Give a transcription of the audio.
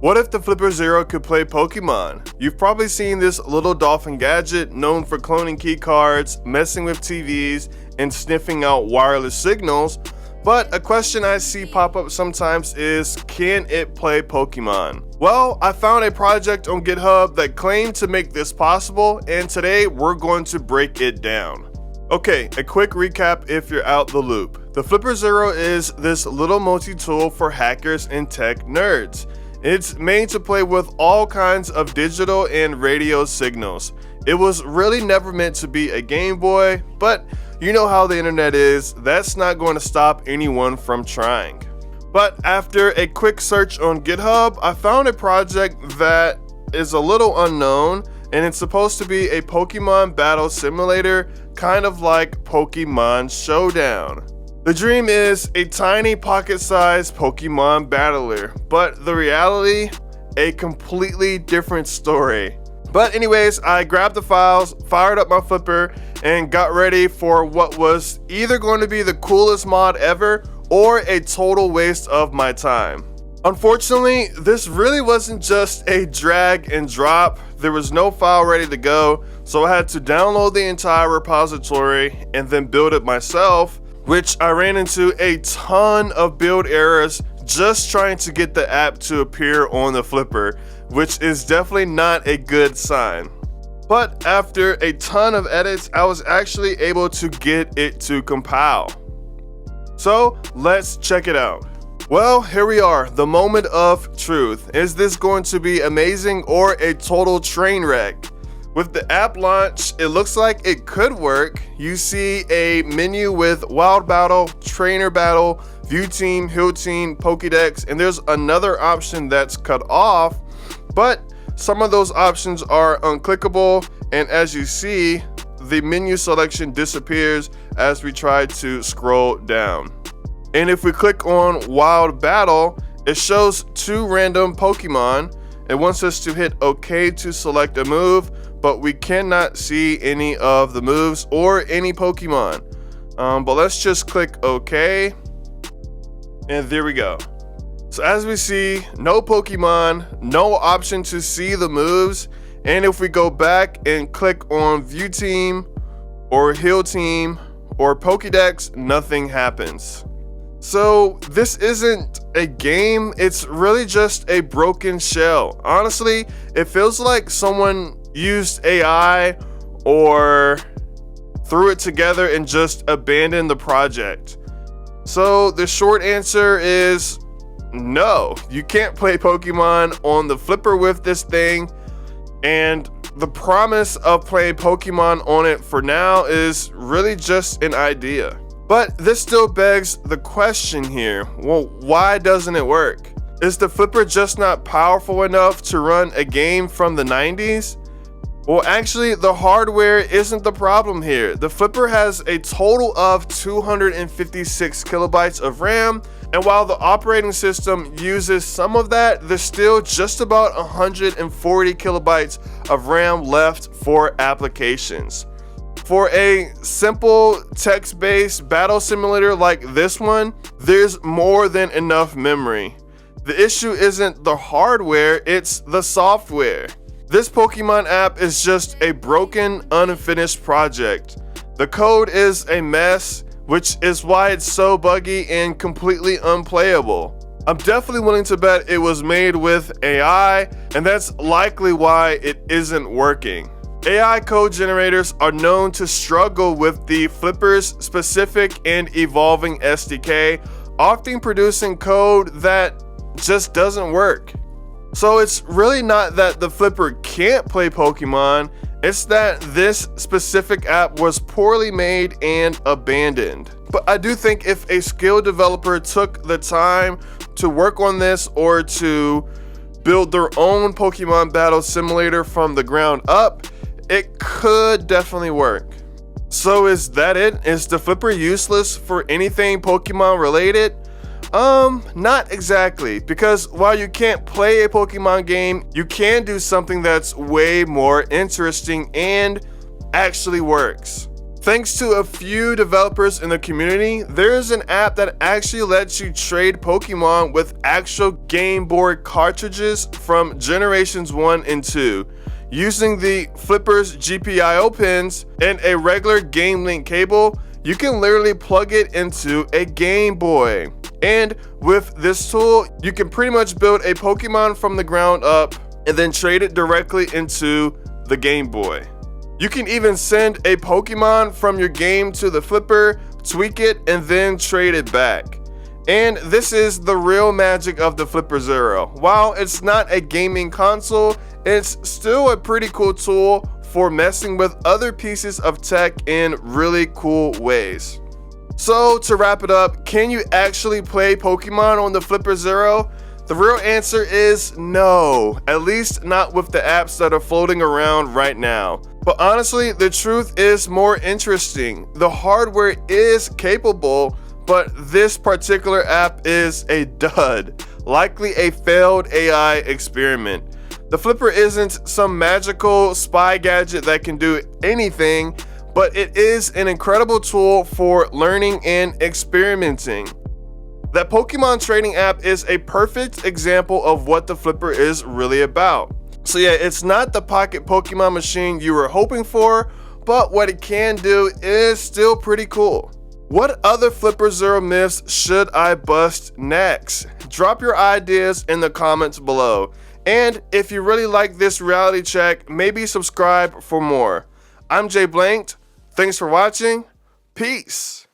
What if the Flipper Zero could play Pokemon? You've probably seen this little dolphin gadget known for cloning key cards, messing with TVs, and sniffing out wireless signals, but a question I see pop up sometimes is, can it play Pokemon? Well, I found a project on GitHub that claimed to make this possible, and today we're going to break it down. Okay, a quick recap if you're out the loop. The Flipper Zero is this little multi-tool for hackers and tech nerds. It's made to play with all kinds of digital and radio signals. It was really never meant to be a Game Boy, but you know how the internet is, that's not going to stop anyone from trying. But after a quick search on GitHub, I found a project that is a little unknown, and it's supposed to be a Pokemon battle simulator, kind of like Pokemon Showdown. The dream is a tiny pocket-sized Pokemon battler, but the reality, a completely different story. But anyways, I grabbed the files, fired up my Flipper, and got ready for what was either going to be the coolest mod ever or a total waste of my time. Unfortunately, this really wasn't just a drag and drop. There was no file ready to go, so I had to download the entire repository and then build it myself, which I ran into a ton of build errors just trying to get the app to appear on the Flipper, which is definitely not a good sign. But after a ton of edits, I was actually able to get it to compile. So let's check it out. Well, here we are, the moment of truth. Is this going to be amazing or a total train wreck? With the app launch, it looks like it could work. You see a menu with Wild Battle, Trainer Battle, View Team, Heal Team, Pokédex, and there's another option that's cut off, but some of those options are unclickable, and as you see, the menu selection disappears as we try to scroll down. And if we click on Wild Battle, it shows two random Pokemon. It wants us to hit OK to select a move, but we cannot see any of the moves or any Pokemon. But let's just click OK, and there we go. So as we see, no Pokemon, no option to see the moves, and if we go back and click on View Team or Heal Team or Pokédex, nothing happens. So this isn't a game, it's really just a broken shell. Honestly, it feels like someone used AI or threw it together and just abandoned the project. So the short answer is no, you can't play Pokemon on the Flipper with this thing, and the promise of playing Pokemon on it for now is really just an idea. But this still begs the question here, well, why doesn't it work? Is the Flipper just not powerful enough to run a game from the 90s? Well, actually, the hardware isn't the problem here. The Flipper has a total of 256 kilobytes of RAM, and while the operating system uses some of that, there's still just about 140 kilobytes of RAM left for applications. For a simple text-based battle simulator like this one, there's more than enough memory. The issue isn't the hardware, it's the software. This Pokemon app is just a broken, unfinished project. The code is a mess, which is why it's so buggy and completely unplayable. I'm definitely willing to bet it was made with AI, and that's likely why it isn't working. AI code generators are known to struggle with the Flipper's specific and evolving SDK, often producing code that just doesn't work. So it's really not that the Flipper can't play Pokemon, it's that this specific app was poorly made and abandoned. But I do think if a skilled developer took the time to work on this or to build their own Pokemon battle simulator from the ground up, it could definitely work. So is that it? Is the Flipper useless for anything Pokemon related? Not exactly, because while you can't play a Pokemon game, you can do something that's way more interesting and actually works. Thanks to a few developers in the community, there's an app that actually lets you trade Pokemon with actual Game Boy cartridges from generations 1 and 2. Using the Flipper's GPIO pins and a regular Game Link cable, you can literally plug it into a Game Boy. And with this tool, you can pretty much build a Pokemon from the ground up and then trade it directly into the Game Boy. You can even send a Pokemon from your game to the Flipper, tweak it, and then trade it back. And this is the real magic of the Flipper Zero. While it's not a gaming console, it's still a pretty cool tool for messing with other pieces of tech in really cool ways. So to wrap it up, can you actually play Pokemon on the Flipper Zero? The real answer is no, at least not with the apps that are floating around right now. But honestly, the truth is more interesting. The hardware is capable, but this particular app is a dud, likely a failed AI experiment. The Flipper isn't some magical spy gadget that can do anything, but it is an incredible tool for learning and experimenting. That Pokemon trading app is a perfect example of what the Flipper is really about. So yeah, it's not the pocket Pokemon machine you were hoping for, but what it can do is still pretty cool. What other Flipper Zero myths should I bust next? Drop your ideas in the comments below. And if you really like this reality check, maybe subscribe for more. I'm Jay Blanked. Thanks for watching. Peace.